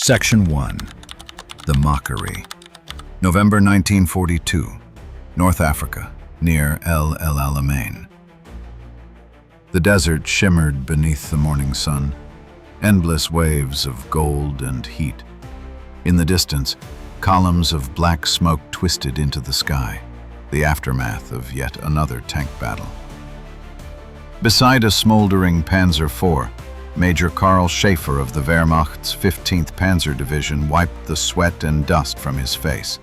Section 1. The Mockery. November 1942. North Africa, near El Alamein. The desert shimmered beneath the morning sun, endless waves of gold and heat. In the distance, columns of black smoke twisted into the sky, the aftermath of yet another tank battle. Beside a smoldering Panzer IV, Major Karl Schaefer of the Wehrmacht's 15th Panzer Division wiped the sweat and dust from his face.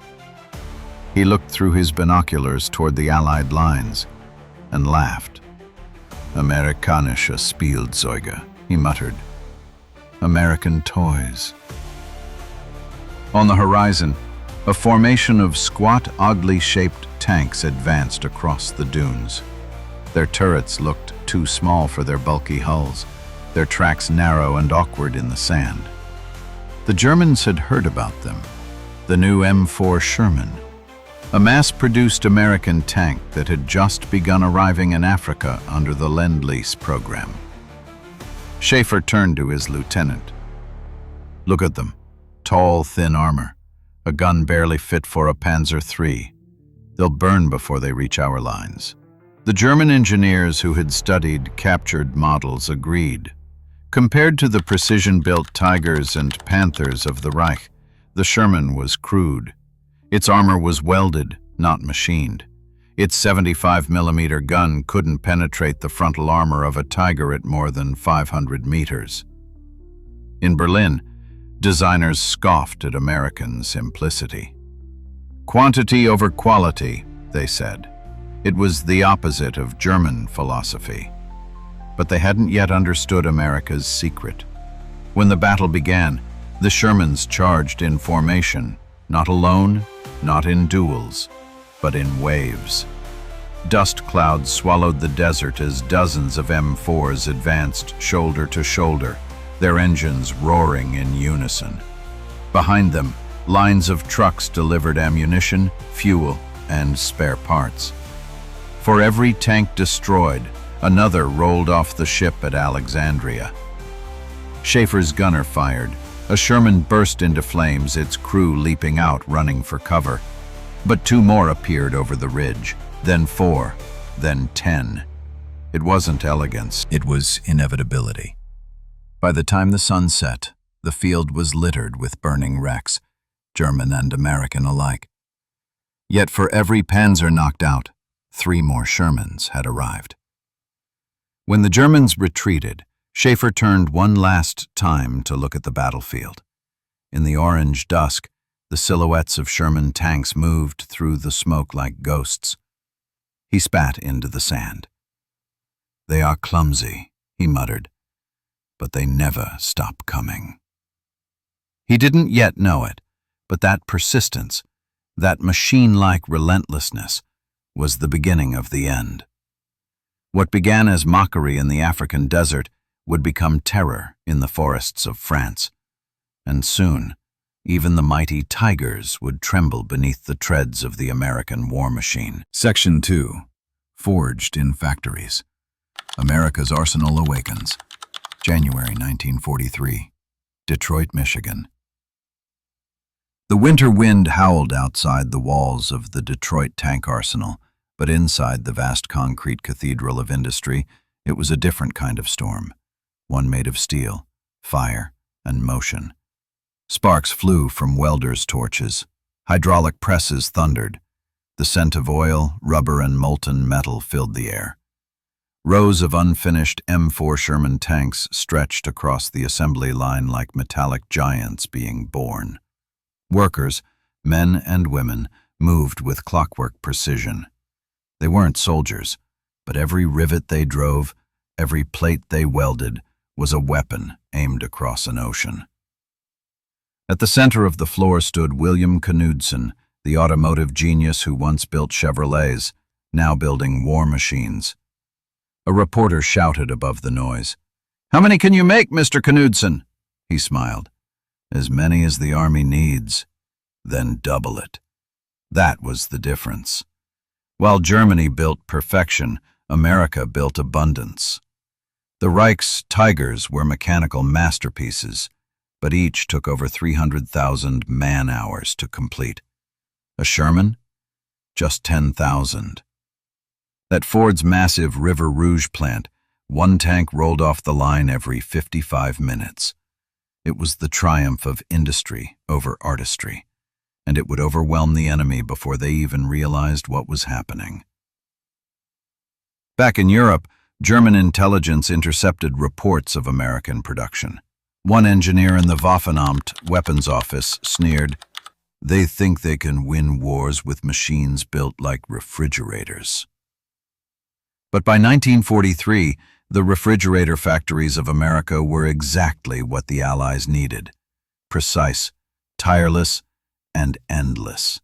He looked through his binoculars toward the Allied lines and laughed. "Amerikanische Spielzeuge," he muttered. "American toys." On the horizon, a formation of squat, oddly shaped tanks advanced across the dunes. Their turrets looked too small for their bulky hulls, their tracks narrow and awkward in the sand. The Germans had heard about them. The new M4 Sherman, a mass-produced American tank that had just begun arriving in Africa under the Lend-Lease program. Schaefer turned to his lieutenant. "Look at them. Tall, thin armor. A gun barely fit for a Panzer III. They'll burn before they reach our lines." The German engineers who had studied captured models agreed. Compared to the precision-built Tigers and Panthers of the Reich, the Sherman was crude. Its armor was welded, not machined. Its 75mm gun couldn't penetrate the frontal armor of a Tiger at more than 500 meters. In Berlin, designers scoffed at American simplicity. Quantity over quality, they said. It was the opposite of German philosophy. But they hadn't yet understood America's secret. When the battle began, the Shermans charged in formation, not alone, not in duels, but in waves. Dust clouds swallowed the desert as dozens of M4s advanced shoulder to shoulder, their engines roaring in unison. Behind them, lines of trucks delivered ammunition, fuel, and spare parts. For every tank destroyed, another rolled off the ship at Alexandria. Schaefer's gunner fired. A Sherman burst into flames, its crew leaping out, running for cover. But two more appeared over the ridge, then 4, then 10. It wasn't elegance, it was inevitability. By the time the sun set, the field was littered with burning wrecks, German and American alike. Yet for every Panzer knocked out, 3 more Shermans had arrived. When the Germans retreated, Schaefer turned one last time to look at the battlefield. In the orange dusk, the silhouettes of Sherman tanks moved through the smoke like ghosts. He spat into the sand. "They are clumsy," he muttered, "but they never stop coming." He didn't yet know it, but that persistence, that machine-like relentlessness, was the beginning of the end. What began as mockery in the African desert would become terror in the forests of France. And soon, even the mighty Tigers would tremble beneath the treads of the American war machine. Section 2. Forged in Factories. America's Arsenal Awakens. January 1943. Detroit, Michigan. The winter wind howled outside the walls of the Detroit tank arsenal, but inside the vast concrete cathedral of industry, it was a different kind of storm, one made of steel, fire, and motion. Sparks flew from welders' torches. Hydraulic presses thundered. The scent of oil, rubber, and molten metal filled the air. Rows of unfinished M4 Sherman tanks stretched across the assembly line like metallic giants being born. Workers, men and women, moved with clockwork precision. They weren't soldiers, but every rivet they drove, every plate they welded, was a weapon aimed across an ocean. At the center of the floor stood William Knudsen, the automotive genius who once built Chevrolets, now building war machines. A reporter shouted above the noise. "How many can you make, Mr. Knudsen?" He smiled. "As many as the Army needs, then double it." That was the difference. While Germany built perfection, America built abundance. The Reich's Tigers were mechanical masterpieces. but each took over 300,000 man-hours to complete. A Sherman? Just 10,000. At Ford's massive River Rouge plant, one tank rolled off the line every 55 minutes. It was the triumph of industry over artistry, and it would overwhelm the enemy before they even realized what was happening. Back in Europe, German intelligence intercepted reports of American production. One engineer in the Waffenamt weapons office sneered, "They think they can win wars with machines built like refrigerators." But by 1943, the refrigerator factories of America were exactly what the Allies needed: precise, tireless, and endless.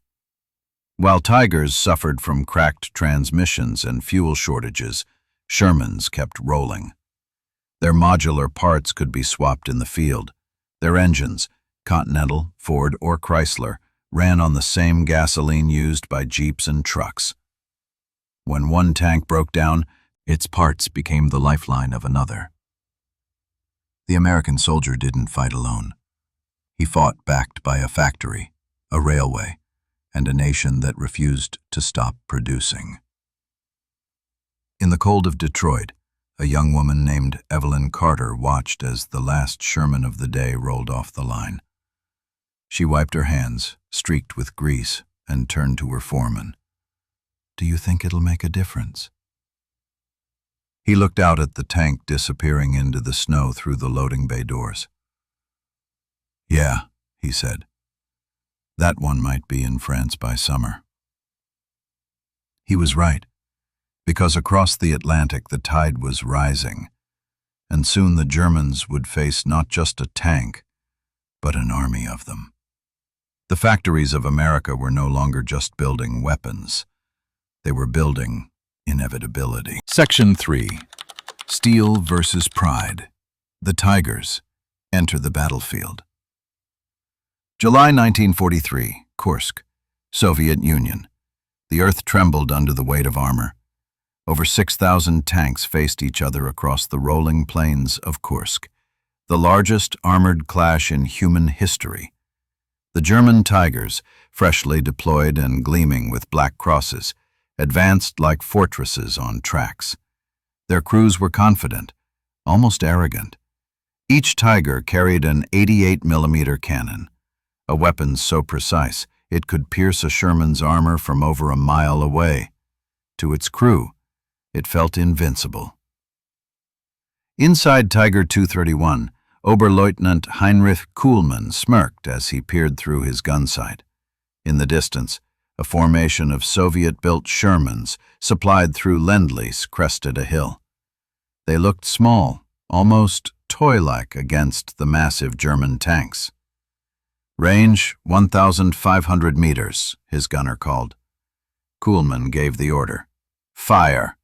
While Tigers suffered from cracked transmissions and fuel shortages, Shermans kept rolling. Their modular parts could be swapped in the field. Their engines, Continental, Ford, or Chrysler, ran on the same gasoline used by Jeeps and trucks. When one tank broke down, its parts became the lifeline of another. The American soldier didn't fight alone. He fought backed by a factory, a railway, and a nation that refused to stop producing. In the cold of Detroit, a young woman named Evelyn Carter watched as the last Sherman of the day rolled off the line. She wiped her hands, streaked with grease, and turned to her foreman. "Do you think it'll make a difference?" He looked out at the tank disappearing into the snow through the loading bay doors. "Yeah," he said. "That one might be in France by summer." He was right, because across the Atlantic the tide was rising, and soon the Germans would face not just a tank, but an army of them. The factories of America were no longer just building weapons. They were building inevitability. Section 3. Steel versus Pride. The Tigers enter the battlefield. July 1943, Kursk, Soviet Union. The earth trembled under the weight of armor. Over 6,000 tanks faced each other across the rolling plains of Kursk, the largest armored clash in human history. The German Tigers, freshly deployed and gleaming with black crosses, advanced like fortresses on tracks. Their crews were confident, almost arrogant. Each Tiger carried an 88mm cannon, a weapon so precise it could pierce a Sherman's armor from over a mile away. To its crew, it felt invincible. Inside Tiger 231, Oberleutnant Heinrich Kuhlmann smirked as he peered through his gun sight. In the distance, a formation of Soviet-built Shermans supplied through Lend-Lease crested a hill. They looked small, almost toy-like against the massive German tanks. "Range 1,500 meters, his gunner called. Kuhlmann gave the order. "Fire."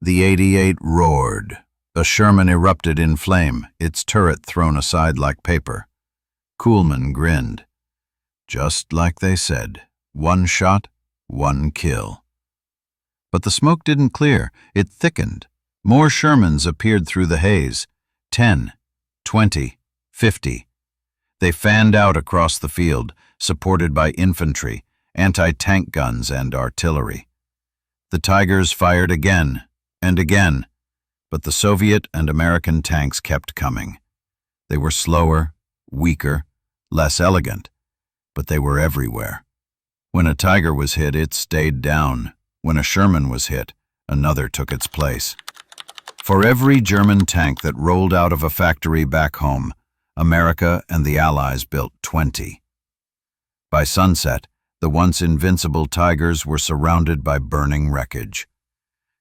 The 88 roared. A Sherman erupted in flame, its turret thrown aside like paper. Kuhlmann grinned. Just like they said, one shot, one kill. But the smoke didn't clear, it thickened. More Shermans appeared through the haze. 10, 20, 50. They fanned out across the field, supported by infantry, anti-tank guns, and artillery. The Tigers fired again and again, but the Soviet and American tanks kept coming. They were slower, weaker, less elegant, but they were everywhere. When a Tiger was hit, it stayed down. When a Sherman was hit, another took its place. For every German tank that rolled out of a factory back home, America and the Allies built 20. By sunset, the once invincible Tigers were surrounded by burning wreckage.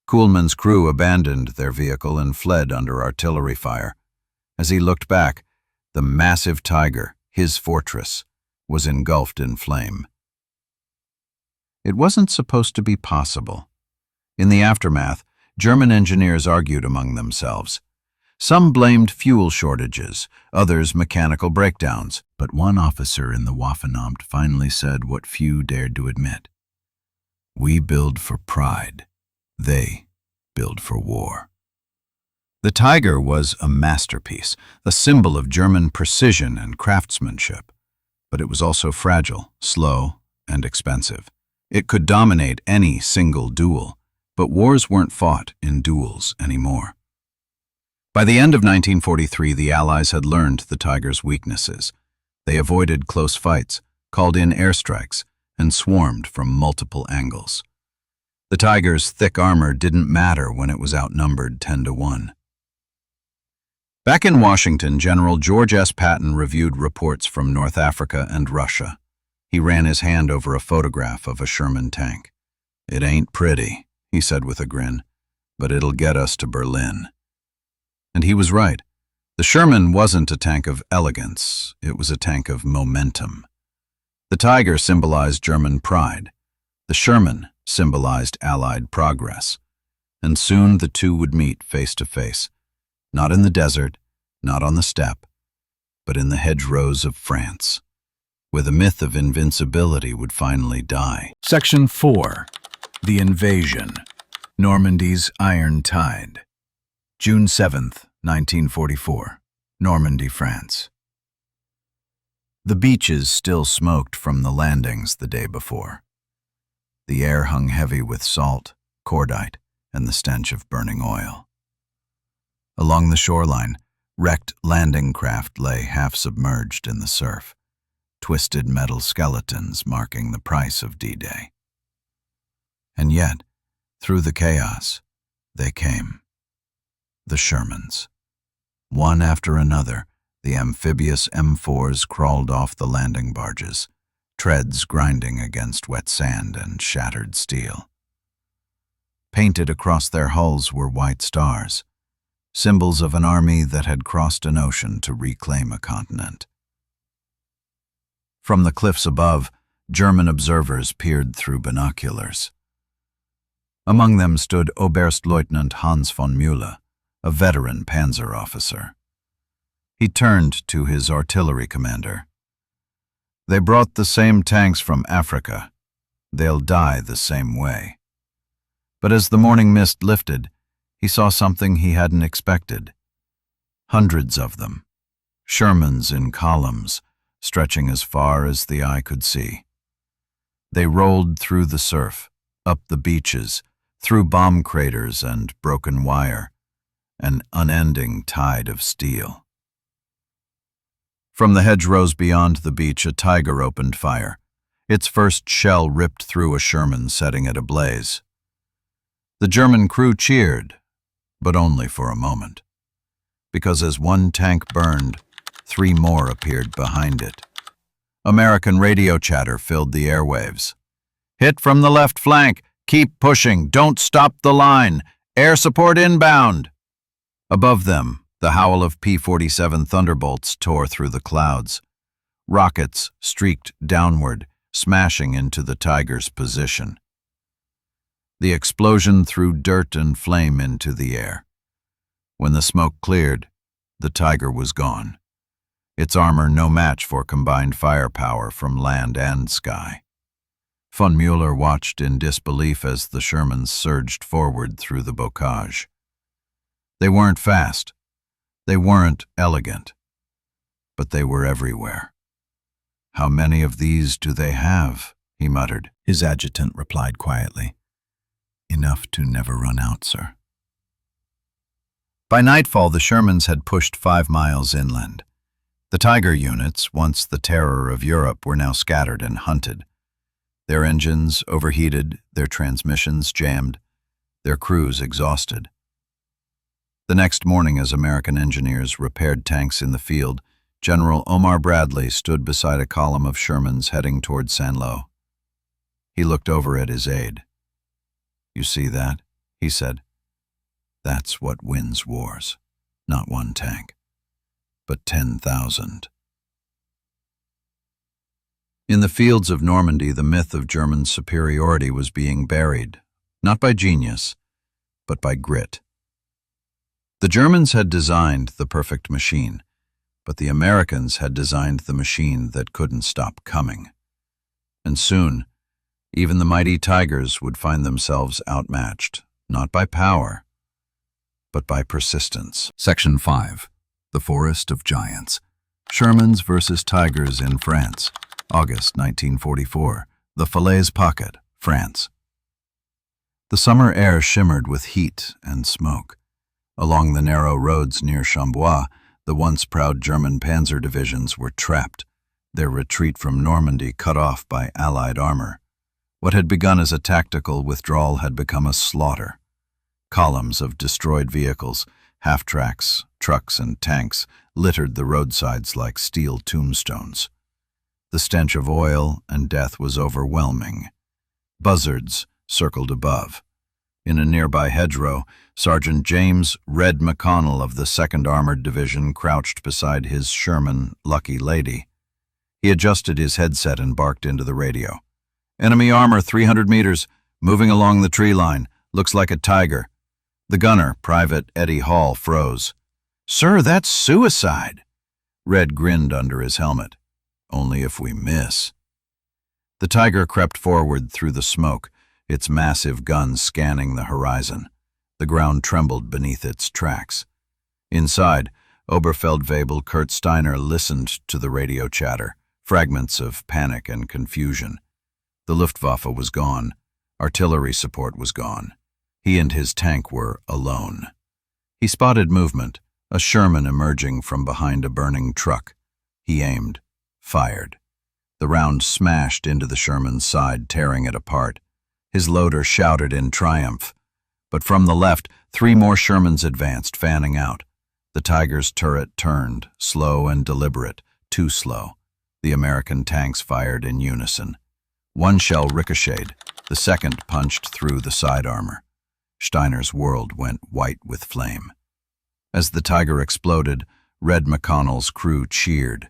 Kuhlmann's crew abandoned their vehicle and fled under artillery fire. As he looked back, the massive Tiger, his fortress, was engulfed in flame. It wasn't supposed to be possible. In the aftermath, German engineers argued among themselves. Some blamed fuel shortages, others mechanical breakdowns, but one officer in the Waffenamt finally said what few dared to admit. "We build for pride. They build for war." The Tiger was a masterpiece, a symbol of German precision and craftsmanship. But it was also fragile, slow, and expensive. It could dominate any single duel, but wars weren't fought in duels anymore. By the end of 1943, the Allies had learned the Tiger's weaknesses. They avoided close fights, called in airstrikes, and swarmed from multiple angles. The Tiger's thick armor didn't matter when it was outnumbered 10-1. Back in Washington, General George S. Patton reviewed reports from North Africa and Russia. He ran his hand over a photograph of a Sherman tank. "It ain't pretty," he said with a grin, "but it'll get us to Berlin." And he was right. The Sherman wasn't a tank of elegance, it was a tank of momentum. The Tiger symbolized German pride. The Sherman symbolized Allied progress. And soon the two would meet face to face, not in the desert, not on the steppe, but in the hedgerows of France, where the myth of invincibility would finally die. Section 4. The Invasion. Normandy's Iron Tide. June 7th, 1944. Normandy, France. The beaches still smoked from the landings the day before. The air hung heavy with salt, cordite, and the stench of burning oil. Along the shoreline, wrecked landing craft lay half-submerged in the surf, twisted metal skeletons marking the price of D-Day. And yet, through the chaos, they came. The Shermans. One after another, the amphibious M4s crawled off the landing barges, treads grinding against wet sand and shattered steel. Painted across their hulls were white stars, symbols of an army that had crossed an ocean to reclaim a continent. From the cliffs above, German observers peered through binoculars. Among them stood Oberstleutnant Hans von Müller, a veteran Panzer officer. He turned to his artillery commander. "They brought the same tanks from Africa. They'll die the same way." But as the morning mist lifted, he saw something he hadn't expected. Hundreds of them, Shermans in columns, stretching as far as the eye could see. They rolled through the surf, up the beaches, through bomb craters and broken wire, an unending tide of steel. From the hedgerows beyond the beach, a Tiger opened fire. Its first shell ripped through a Sherman, setting it ablaze. The German crew cheered, but only for a moment, because as one tank burned, 3 more appeared behind it. American radio chatter filled the airwaves. "Hit from the left flank! Keep pushing! Don't stop the line! Air support inbound!" Above them, the howl of P-47 Thunderbolts tore through the clouds. Rockets streaked downward, smashing into the Tiger's position. The explosion threw dirt and flame into the air. When the smoke cleared, the Tiger was gone, its armor no match for combined firepower from land and sky. Von Müller watched in disbelief as the Shermans surged forward through the bocage. They weren't fast, they weren't elegant, but they were everywhere. "How many of these do they have?" he muttered. His adjutant replied quietly, "Enough to never run out, sir." By nightfall, the Shermans had pushed 5 miles inland. The Tiger units, once the terror of Europe, were now scattered and hunted. Their engines overheated, their transmissions jammed, their crews exhausted. The next morning, as American engineers repaired tanks in the field, General Omar Bradley stood beside a column of Shermans heading toward Saint-Lô. He looked over at his aide. "You see that?" he said. "That's what wins wars. Not one tank, but 10,000. In the fields of Normandy, the myth of German superiority was being buried, not by genius, but by grit. The Germans had designed the perfect machine, but the Americans had designed the machine that couldn't stop coming. And soon, even the mighty Tigers would find themselves outmatched, not by power, but by persistence. Section 5. The Forest of Giants. Shermans versus Tigers in France. August 1944. The Falaise Pocket, France. The summer air shimmered with heat and smoke. Along the narrow roads near Chambois, the once proud German Panzer divisions were trapped, their retreat from Normandy cut off by Allied armor. What had begun as a tactical withdrawal had become a slaughter. Columns of destroyed vehicles, half-tracks, trucks, and tanks littered the roadsides like steel tombstones. The stench of oil and death was overwhelming. Buzzards circled above. In a nearby hedgerow, Sergeant James "Red" McConnell of the 2nd Armored Division crouched beside his Sherman Lucky Lady. He adjusted his headset and barked into the radio. "Enemy armor 300 meters, moving along the tree line. Looks like a tiger." The gunner, Private Eddie Hall, froze. "Sir, that's suicide." Red grinned under his helmet. "Only if we miss." The tiger crept forward through the smoke, its massive gun scanning the horizon. The ground trembled beneath its tracks. Inside, Oberfeldwebel Kurt Steiner listened to the radio chatter, fragments of panic and confusion. The Luftwaffe was gone. Artillery support was gone. He and his tank were alone. He spotted movement, a Sherman emerging from behind a burning truck. He aimed, fired. The round smashed into the Sherman's side, tearing it apart. His loader shouted in triumph. But from the left, 3 more Shermans advanced, fanning out. The Tiger's turret turned, slow and deliberate, too slow. The American tanks fired in unison. One shell ricocheted, the second punched through the side armor. Steiner's world went white with flame. As the Tiger exploded, Red McConnell's crew cheered.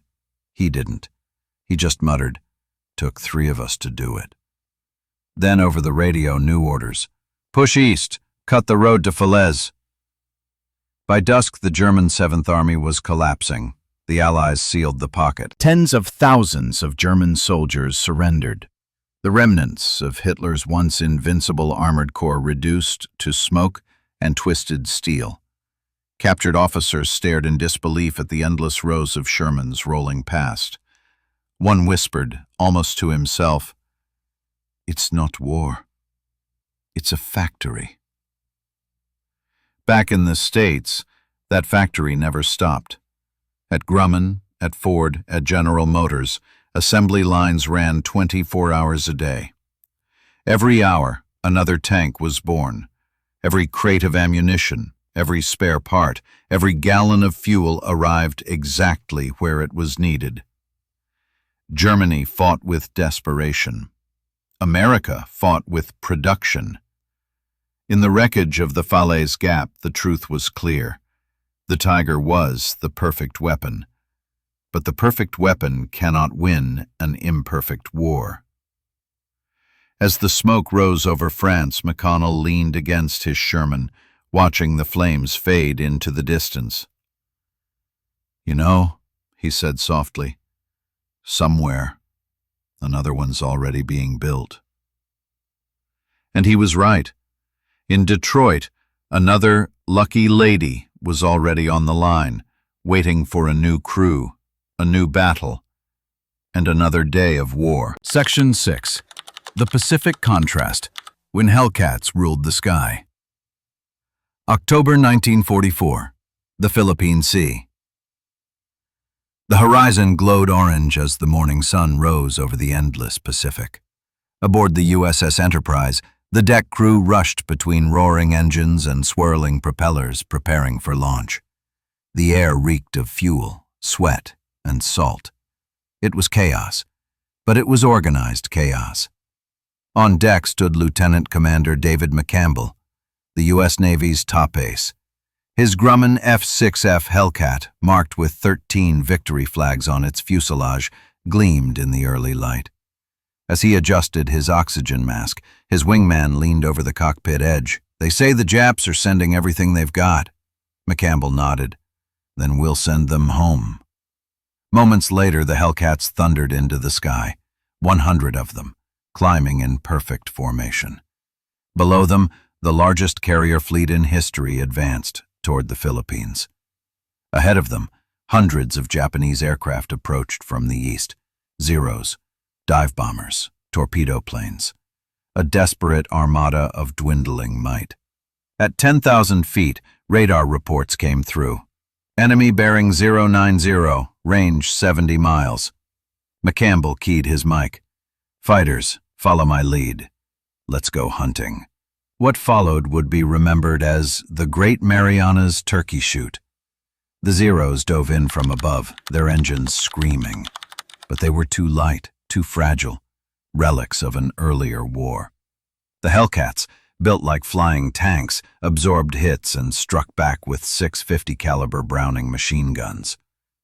He didn't. He just muttered, "Took 3 of us to do it." Then over the radio, new orders. "Push east, cut the road to Falaise." By dusk, the German 7th Army was collapsing. The Allies sealed the pocket. Tens of thousands of German soldiers surrendered. The remnants of Hitler's once invincible armored corps reduced to smoke and twisted steel. Captured officers stared in disbelief at the endless rows of Shermans rolling past. One whispered, almost to himself, "It's not war. It's a factory." Back in the States, that factory never stopped. At Grumman, at Ford, at General Motors, assembly lines ran 24 hours a day. Every hour, another tank was born. Every crate of ammunition, every spare part, every gallon of fuel arrived exactly where it was needed. Germany fought with desperation. America fought with production. In the wreckage of the Falaise Gap, the truth was clear. The Tiger was the perfect weapon. But the perfect weapon cannot win an imperfect war. As the smoke rose over France, McConnell leaned against his Sherman, watching the flames fade into the distance. "You know," he said softly, "somewhere, another one's already being built." And he was right. In Detroit, another Lucky Lady was already on the line, waiting for a new crew, a new battle, and another day of war. Section 6. The Pacific Contrast, when Hellcats ruled the sky. October 1944. The Philippine Sea. The horizon glowed orange as the morning sun rose over the endless Pacific. Aboard the USS Enterprise, the deck crew rushed between roaring engines and swirling propellers, preparing for launch. The air reeked of fuel, sweat, and salt. It was chaos, but it was organized chaos. On deck stood Lieutenant Commander David McCampbell, the U.S. Navy's top ace. His Grumman F-6F Hellcat, marked with 13 victory flags on its fuselage, gleamed in the early light. As he adjusted his oxygen mask, his wingman leaned over the cockpit edge. "They say the Japs are sending everything they've got." McCampbell nodded. "Then we'll send them home." Moments later, the Hellcats thundered into the sky, 100 of them, climbing in perfect formation. Below them, the largest carrier fleet in history advanced, toward the Philippines. Ahead of them, hundreds of Japanese aircraft approached from the east. Zeros, dive bombers, torpedo planes. A desperate armada of dwindling might. At 10,000 feet, radar reports came through. Enemy bearing 090, range 70 miles. McCampbell keyed his mic. Fighters, follow my lead. Let's go hunting. What followed would be remembered as the Great Marianas Turkey Shoot. The Zeros dove in from above, their engines screaming. But they were too light, too fragile, relics of an earlier war. The Hellcats, built like flying tanks, absorbed hits and struck back with 650 caliber Browning machine guns.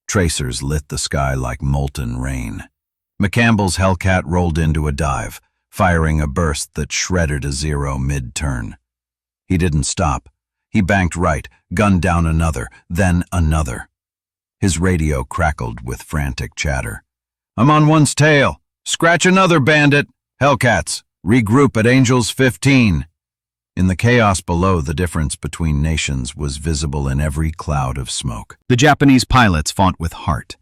Tracers lit the sky like molten rain. McCampbell's Hellcat rolled into a dive, firing a burst that shredded a Zero mid-turn. He didn't stop. He banked right, gunned down another, then another. His radio crackled with frantic chatter. "I'm on one's tail! Scratch another, bandit! Hellcats, regroup at Angels 15. In the chaos below, the difference between nations was visible in every cloud of smoke. The Japanese pilots fought with heart,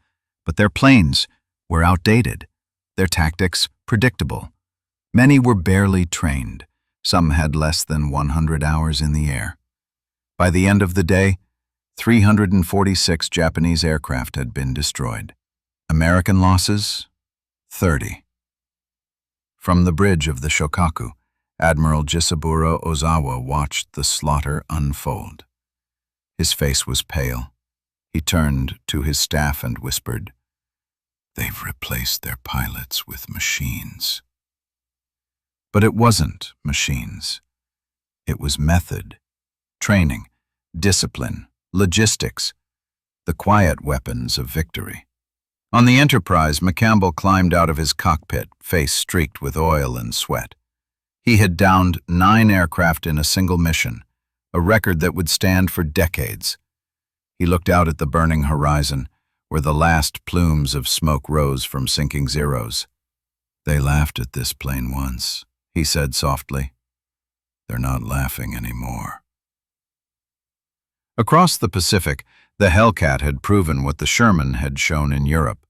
but their planes were outdated, their tactics predictable. Many were barely trained. Some had less than 100 hours in the air. By the end of the day, 346 Japanese aircraft had been destroyed. American losses, 30. From the bridge of the Shokaku, Admiral Jisaburo Ozawa watched the slaughter unfold. His face was pale. He turned to his staff and whispered, "They've replaced their pilots with machines." But it wasn't machines. It was method, training, discipline, logistics, the quiet weapons of victory. On the Enterprise, McCampbell climbed out of his cockpit, face streaked with oil and sweat. He had downed 9 aircraft in a single mission, a record that would stand for decades. He looked out at the burning horizon, where the last plumes of smoke rose from sinking Zeros. "They laughed at this plane once," he said softly. "They're not laughing anymore." Across the Pacific, the Hellcat had proven what the Sherman had shown in Europe.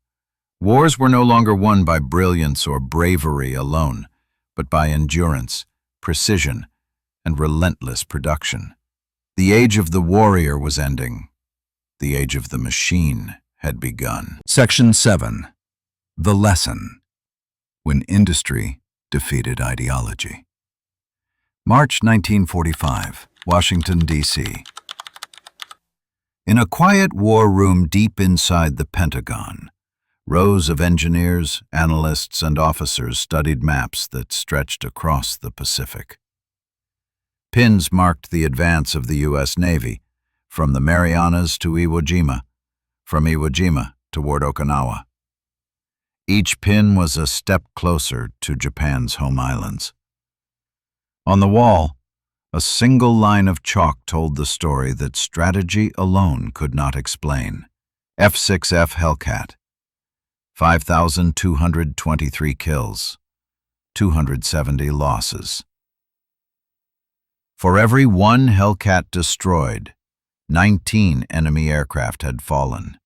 Wars were no longer won by brilliance or bravery alone, but by endurance, precision, and relentless production. The age of the warrior was ending. The age of the machine had begun. Section 7. The Lesson. When Industry Defeated Ideology. March 1945, Washington, D.C. In a quiet war room deep inside the Pentagon, rows of engineers, analysts, and officers studied maps that stretched across the Pacific. Pins marked the advance of the U.S. Navy, from the Marianas to Iwo Jima, from Iwo Jima toward Okinawa. Each pin was a step closer to Japan's home islands. On the wall, a single line of chalk told the story that strategy alone could not explain. F-6F Hellcat. 5,223 kills, 270 losses. For every one Hellcat destroyed, 19 enemy aircraft had fallen.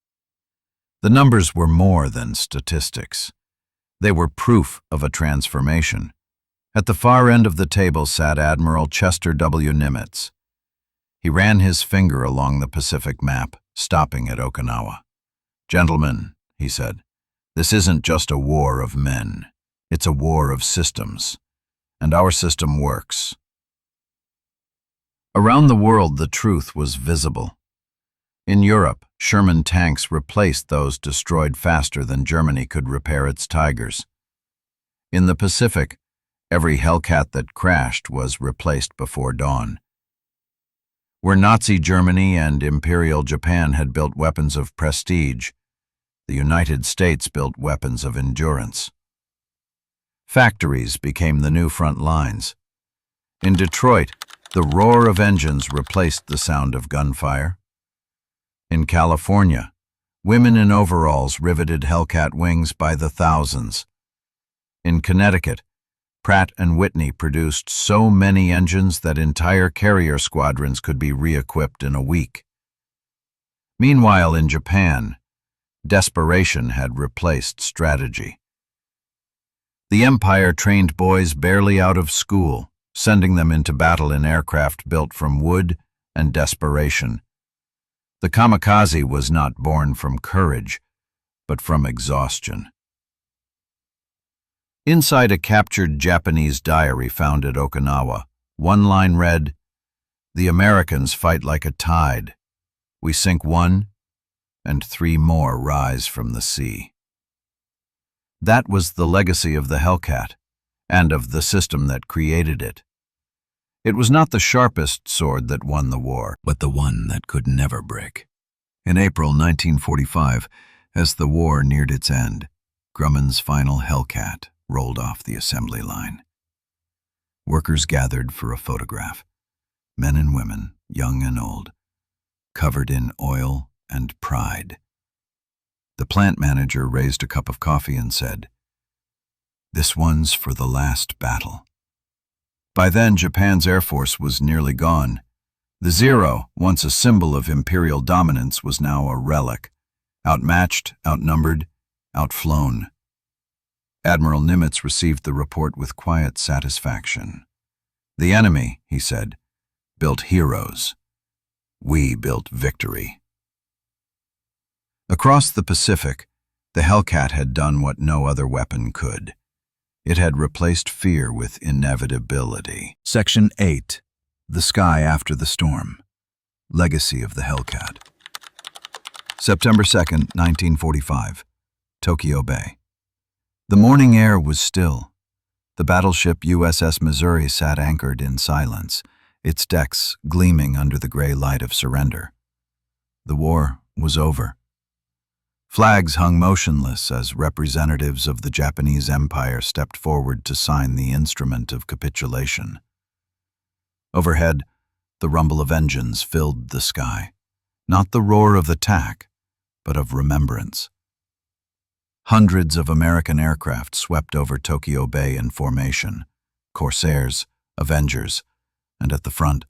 The numbers were more than statistics. They were proof of a transformation. At the far end of the table sat Admiral Chester W. Nimitz. He ran his finger along the Pacific map, stopping at Okinawa. "Gentlemen," he said, "this isn't just a war of men. It's a war of systems. And our system works." Around the world, the truth was visible. In Europe, Sherman tanks replaced those destroyed faster than Germany could repair its Tigers. In the Pacific, every Hellcat that crashed was replaced before dawn. Where Nazi Germany and Imperial Japan had built weapons of prestige, the United States built weapons of endurance. Factories became the new front lines. In Detroit, the roar of engines replaced the sound of gunfire. In California, women in overalls riveted Hellcat wings by the thousands. In Connecticut, Pratt & Whitney produced so many engines that entire carrier squadrons could be re-equipped in a week. Meanwhile, in Japan, desperation had replaced strategy. The Empire trained boys barely out of school, sending them into battle in aircraft built from wood and desperation. The kamikaze was not born from courage, but from exhaustion. Inside a captured Japanese diary found at Okinawa, one line read, "The Americans fight like a tide. We sink one, and 3 more rise from the sea." That was the legacy of the Hellcat, and of the system that created it. It was not the sharpest sword that won the war, but the one that could never break. In April 1945, as the war neared its end, Grumman's final Hellcat rolled off the assembly line. Workers gathered for a photograph, men and women, young and old, covered in oil and pride. The plant manager raised a cup of coffee and said, "This one's for the last battle." By then, Japan's Air Force was nearly gone. The Zero, once a symbol of imperial dominance, was now a relic, outmatched, outnumbered, outflown. Admiral Nimitz received the report with quiet satisfaction. "The enemy," he said, "built heroes. We built victory." Across the Pacific, the Hellcat had done what no other weapon could. It had replaced fear with inevitability. Section 8. The Sky After the Storm. Legacy of the Hellcat. September 2nd, 1945. Tokyo Bay. The morning air was still. The battleship USS Missouri sat anchored in silence, its decks gleaming under the gray light of surrender. The war was over. Flags hung motionless as representatives of the Japanese Empire stepped forward to sign the instrument of capitulation. Overhead, the rumble of engines filled the sky, not the roar of attack, but of remembrance. Hundreds of American aircraft swept over Tokyo Bay in formation, Corsairs, Avengers, and at the front,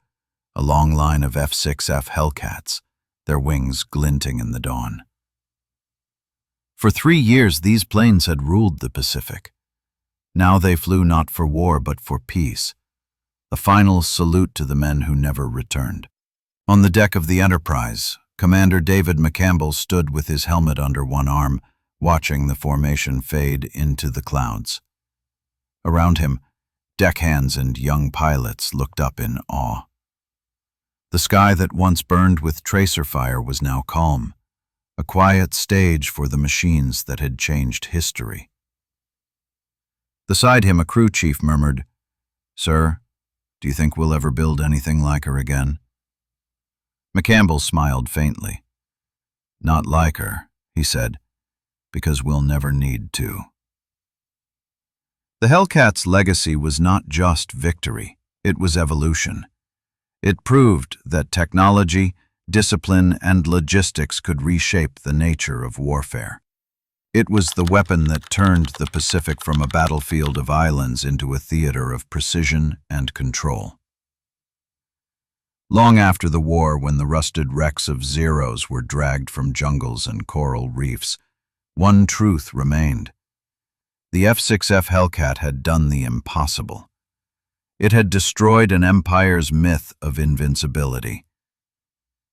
a long line of F-6F Hellcats, their wings glinting in the dawn. For 3 years, these planes had ruled the Pacific. Now they flew not for war, but for peace, a final salute to the men who never returned. On the deck of the Enterprise, Commander David McCampbell stood with his helmet under one arm, watching the formation fade into the clouds. Around him, deckhands and young pilots looked up in awe. The sky that once burned with tracer fire was now calm, a quiet stage for the machines that had changed history. Beside him, a crew chief murmured, "Sir, do you think we'll ever build anything like her again?" McCampbell smiled faintly. "Not like her," he said, "because we'll never need to." The Hellcat's legacy was not just victory, it was evolution. It proved that technology, discipline, and logistics could reshape the nature of warfare. It was the weapon that turned the Pacific from a battlefield of islands into a theater of precision and control. Long after the war, when the rusted wrecks of Zeros were dragged from jungles and coral reefs, one truth remained. The F-6F Hellcat had done the impossible. It had destroyed an empire's myth of invincibility.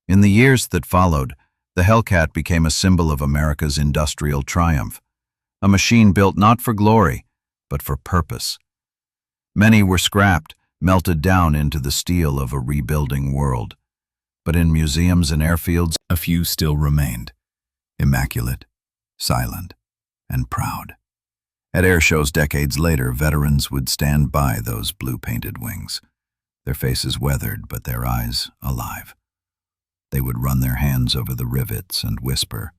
In the years that followed, the Hellcat became a symbol of America's industrial triumph, a machine built not for glory, but for purpose. Many were scrapped, melted down into the steel of a rebuilding world. But in museums and airfields, a few still remained, immaculate, silent, and proud. At air shows decades later, veterans would stand by those blue-painted wings, their faces weathered but their eyes alive. They would run their hands over the rivets and whisper,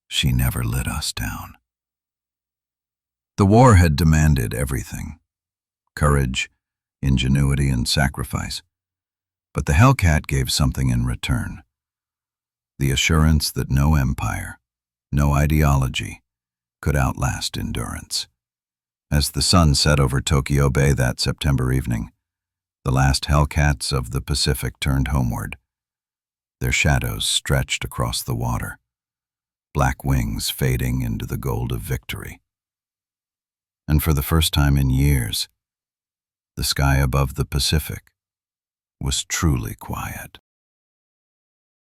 "She never let us down." The war had demanded everything: courage, ingenuity, and sacrifice. But the Hellcat gave something in return: the assurance that no empire, no ideology, could outlast endurance. As the sun set over Tokyo Bay that September evening, the last Hellcats of the Pacific turned homeward. Their shadows stretched across the water, black wings fading into the gold of victory. And for the first time in years, the sky above the Pacific was truly quiet.